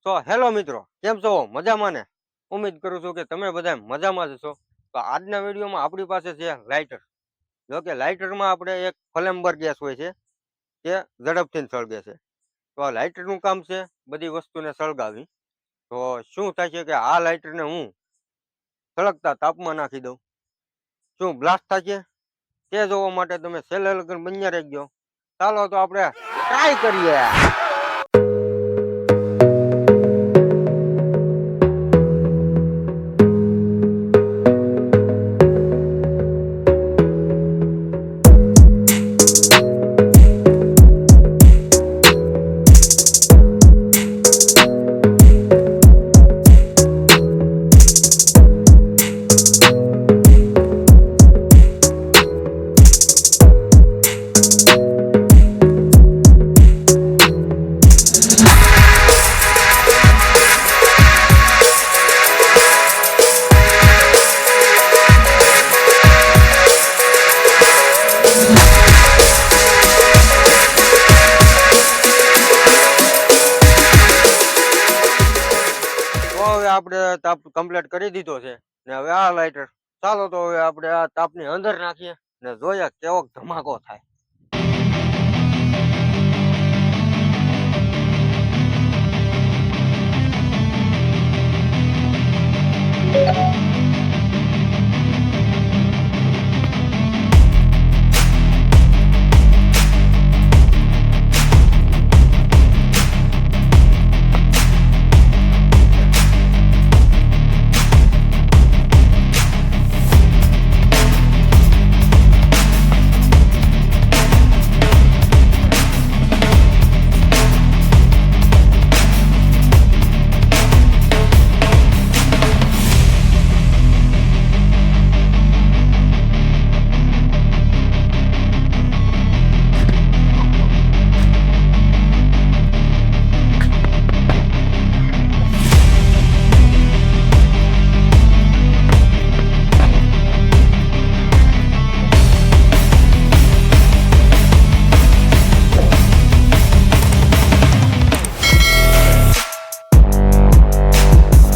તો હેલો મિત્રો, કેમ છો? મજામાં ને? ઉમ્મીદ કરું છું કે તમે બધા મજામાં જ છો. તો આજના વિડીયોમાં આપણી પાસે છે લાઇટર. જો કે લાઇટરમાં આપણે એક ફ્લેમ્બર ગેસ હોય છે જે ઝડપથી સળગે છે. તો આ લાઇટરનું કામ છે બધી વસ્તુને સળગાવી. તો શું થાય છે કે આ લાઇટરને હું સળગતા તાપમાં નાખી દઉં, શું બ્લાસ્ટ થાય છે તે જોવા માટે તમે છેલ્લે લગન બન્યા રહેજો. ચાલો તો આપણે ટ્રાય કરીએ. હવે આપણે તાપ કમ્પ્લીટ કરી દીધો છે ને હવે આ લાઇટર ચાલો તો હવે આપણે આ તાપની અંદર નાખીએ ને જોઈએ કેવો ધમાકો થાય.